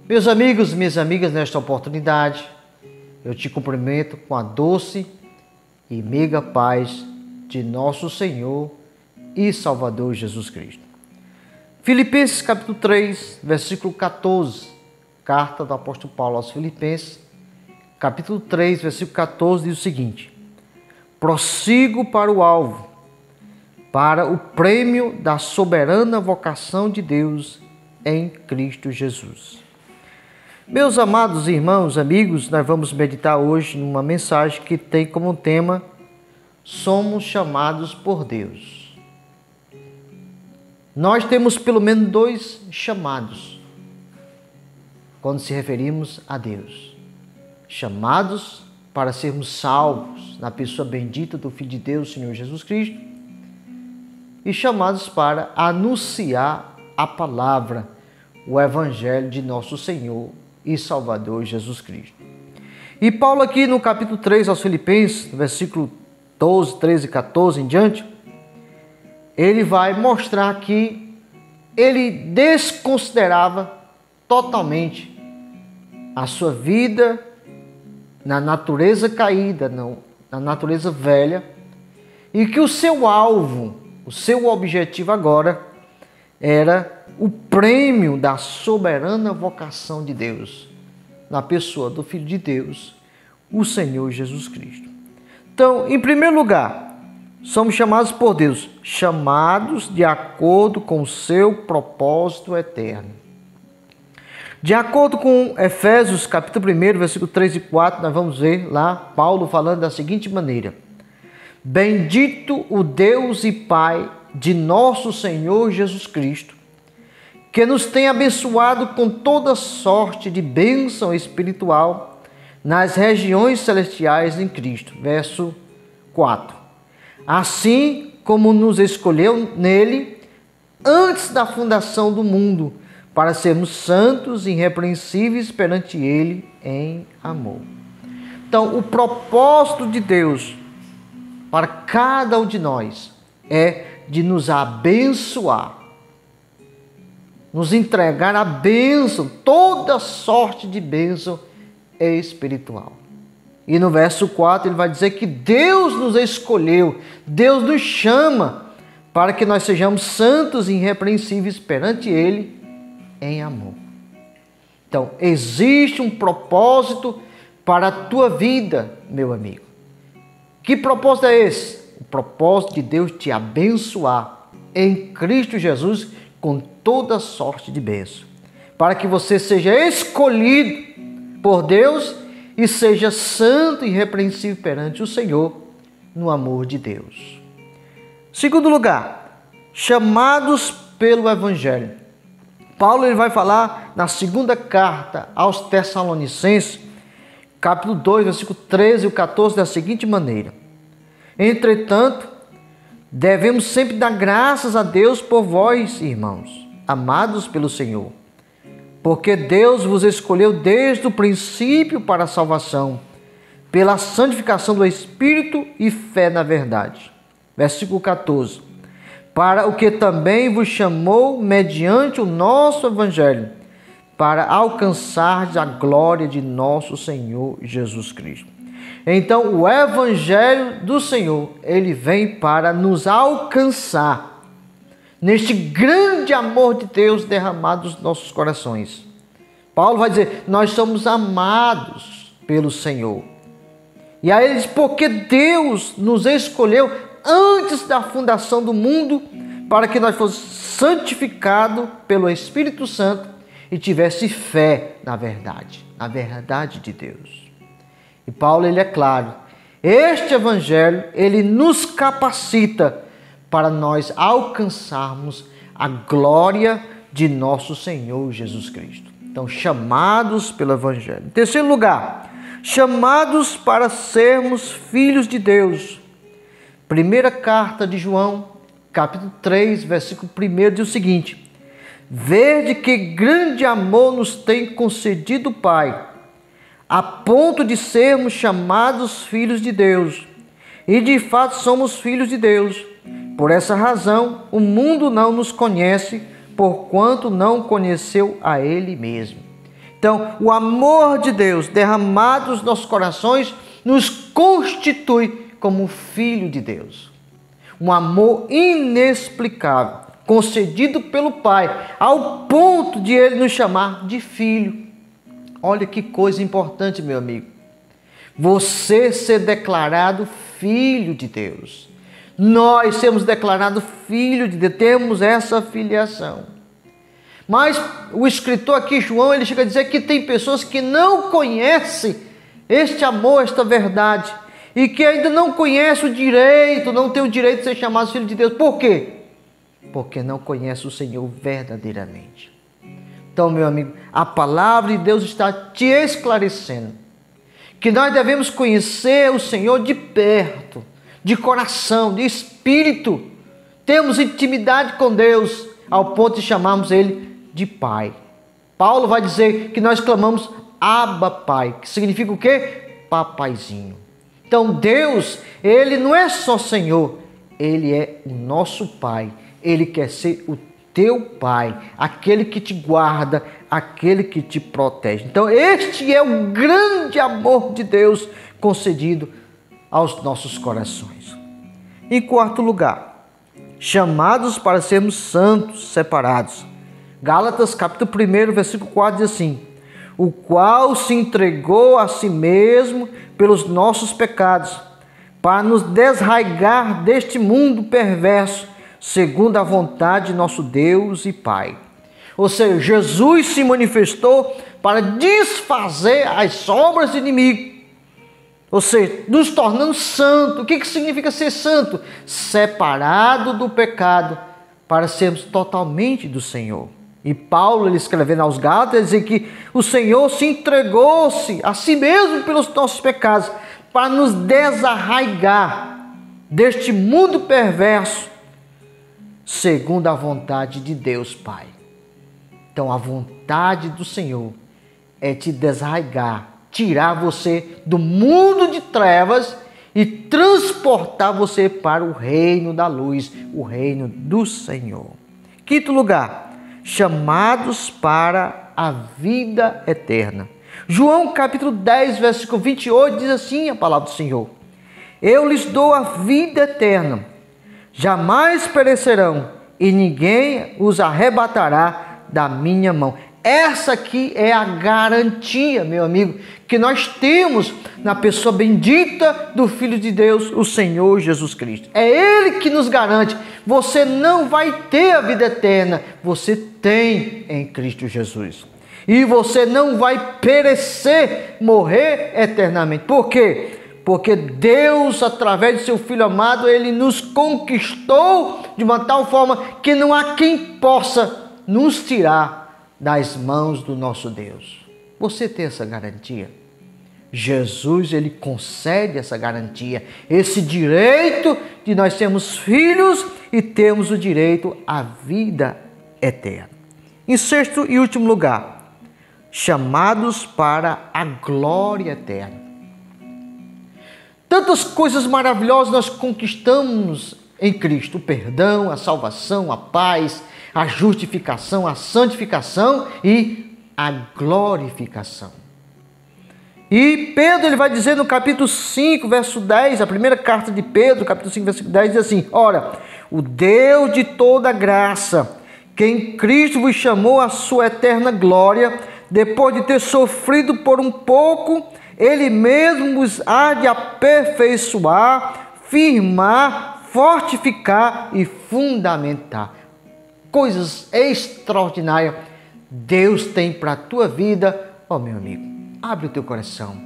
Meus amigos, minhas amigas, nesta oportunidade, eu te cumprimento com a doce e meiga paz de nosso Senhor e Salvador Jesus Cristo. Filipenses capítulo 3, versículo 14, carta do apóstolo Paulo aos Filipenses, capítulo 3, versículo 14, diz o seguinte: prossigo para o alvo, para o prêmio da soberana vocação de Deus em Cristo Jesus. Meus amados irmãos, amigos, nós vamos meditar hoje numa mensagem que tem como tema: somos chamados por Deus. Nós temos pelo menos dois chamados quando se referimos a Deus. Chamados para sermos salvos na pessoa bendita do Filho de Deus, Senhor Jesus Cristo, e chamados para anunciar a palavra, o Evangelho de nosso Senhor e Salvador Jesus Cristo. E Paulo aqui no capítulo 3 aos Filipenses, versículo 12, 13 e 14 em diante, ele vai mostrar que ele desconsiderava totalmente a sua vida na natureza caída, na natureza velha, e que o seu alvo, o seu objetivo agora era o prêmio da soberana vocação de Deus, na pessoa do Filho de Deus, o Senhor Jesus Cristo. Então, em primeiro lugar, somos chamados por Deus, chamados de acordo com o seu propósito eterno. De acordo com Efésios, capítulo 1, versículo 3 e 4, nós vamos ver lá Paulo falando da seguinte maneira: bendito o Deus e Pai de nosso Senhor Jesus Cristo, que nos tem abençoado com toda sorte de bênção espiritual nas regiões celestiais em Cristo. Verso 4. Assim como nos escolheu nele antes da fundação do mundo, para sermos santos e irrepreensíveis perante ele em amor. Então, o propósito de Deus para cada um de nós é de nos abençoar, nos entregar a bênção, toda sorte de bênção espiritual. E no verso 4 ele vai dizer que Deus nos escolheu, Deus nos chama para que nós sejamos santos e irrepreensíveis perante ele em amor. Então, existe um propósito para a tua vida, meu amigo. Que propósito é esse? O propósito de Deus te abençoar em Cristo Jesus com toda sorte de bênção, para que você seja escolhido por Deus e seja santo e irrepreensível perante o Senhor no amor de Deus. Segundo lugar, chamados pelo Evangelho. Paulo ele vai falar na segunda carta aos Tessalonicenses, capítulo 2, versículo 13 e 14, da seguinte maneira: entretanto, devemos sempre dar graças a Deus por vós, irmãos, amados pelo Senhor, porque Deus vos escolheu desde o princípio para a salvação, pela santificação do Espírito e fé na verdade. Versículo 14. Para o que também vos chamou mediante o nosso Evangelho, para alcançar a glória de nosso Senhor Jesus Cristo. Então, o Evangelho do Senhor, ele vem para nos alcançar neste grande amor de Deus derramado nos nossos corações. Paulo vai dizer: nós somos amados pelo Senhor. E aí ele diz: porque Deus nos escolheu antes da fundação do mundo, para que nós fôssemos santificados pelo Espírito Santo e tivesse fé na verdade de Deus. E Paulo, ele é claro, este Evangelho, ele nos capacita para nós alcançarmos a glória de nosso Senhor Jesus Cristo. Então, chamados pelo Evangelho. Em terceiro lugar, chamados para sermos filhos de Deus. Primeira carta de João, capítulo 3, versículo 1, diz o seguinte: vede que grande amor nos tem concedido o Pai, a ponto de sermos chamados filhos de Deus. E de fato somos filhos de Deus. Por essa razão, o mundo não nos conhece, porquanto não conheceu a Ele mesmo. Então, o amor de Deus derramado nos nossos corações nos constitui como filho de Deus. Um amor inexplicável, concedido pelo Pai, ao ponto de Ele nos chamar de filho. Olha que coisa importante, meu amigo. Você ser declarado filho de Deus. Nós sermos declarados filho de Deus, temos essa filiação. Mas o escritor aqui, João, ele chega a dizer que tem pessoas que não conhecem este amor, esta verdade, e que ainda não conhecem o direito, não tem o direito de ser chamado filho de Deus. Por quê? Porque não conhece o Senhor verdadeiramente. Então, meu amigo, a palavra de Deus está te esclarecendo que nós devemos conhecer o Senhor de perto, de coração, de espírito. Temos intimidade com Deus ao ponto de chamarmos Ele de Pai. Paulo vai dizer que nós clamamos Abba Pai, que significa o quê? Papaizinho. Então Deus, Ele não é só Senhor, Ele é o nosso Pai. Ele quer ser o teu Pai, aquele que te guarda, aquele que te protege. Então este é o grande amor de Deus concedido aos nossos corações. Em quarto lugar, chamados para sermos santos, separados. Gálatas capítulo 1, versículo 4 diz assim: o qual se entregou a si mesmo pelos nossos pecados, para nos desraigar deste mundo perverso, segundo a vontade de nosso Deus e Pai. Ou seja, Jesus se manifestou para desfazer as obras do inimigo. Ou seja, nos tornando santos. O que significa ser santo? Separado do pecado, para sermos totalmente do Senhor. E Paulo, ele escrevendo aos Gálatas, diz que o Senhor se entregou-se a si mesmo pelos nossos pecados, para nos desarraigar deste mundo perverso, segundo a vontade de Deus Pai. Então a vontade do Senhor é te desarraigar, tirar você do mundo de trevas e transportar você para o reino da luz, o reino do Senhor. Quinto lugar, chamados para a vida eterna. João capítulo 10, versículo 28 diz assim a palavra do Senhor: eu lhes dou a vida eterna, jamais perecerão e ninguém os arrebatará da minha mão. Essa aqui é a garantia, meu amigo, que nós temos na pessoa bendita do Filho de Deus, o Senhor Jesus Cristo. É Ele que nos garante. Você não vai ter a vida eterna, você tem em Cristo Jesus. E você não vai perecer, morrer eternamente. Por quê? Porque Deus, através de seu Filho amado, Ele nos conquistou de uma tal forma que não há quem possa nos tirar das mãos do nosso Deus. Você tem essa garantia? Jesus, Ele concede essa garantia, esse direito de nós sermos filhos e temos o direito à vida eterna. Em sexto e último lugar, chamados para a glória eterna. Tantas coisas maravilhosas nós conquistamos em Cristo: o perdão, a salvação, a paz, a justificação, a santificação e a glorificação. E Pedro, ele vai dizer no capítulo 5, verso 10, a primeira carta de Pedro, capítulo 5, verso 10, diz assim: ora, o Deus de toda graça, que em Cristo vos chamou à sua eterna glória, depois de ter sofrido por um pouco, Ele mesmo vos há de aperfeiçoar, firmar, fortificar e fundamentar. Coisas extraordinárias Deus tem para a tua vida. Ó, meu amigo, abre o teu coração.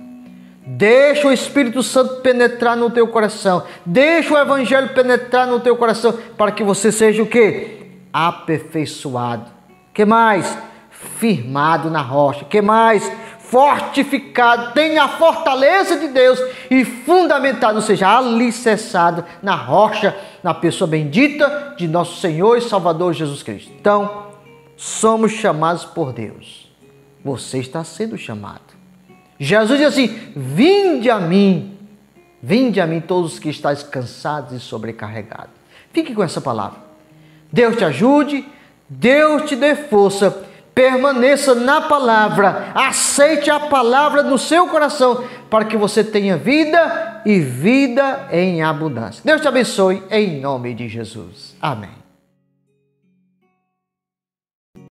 Deixa o Espírito Santo penetrar no teu coração. Deixa o Evangelho penetrar no teu coração para que você seja o quê? Aperfeiçoado. Que mais? Firmado na rocha. Que mais? Fortificado. Tenha a fortaleza de Deus e fundamentado, ou seja, alicerçado na rocha, na pessoa bendita de nosso Senhor e Salvador Jesus Cristo. Então, somos chamados por Deus. Você está sendo chamado. Jesus diz assim: vinde a mim todos os que estáis cansados e sobrecarregados. Fique com essa palavra. Deus te ajude, Deus te dê força, Permaneça na palavra, aceite a palavra no seu coração, para que você tenha vida e vida em abundância. Deus te abençoe, em nome de Jesus. Amém.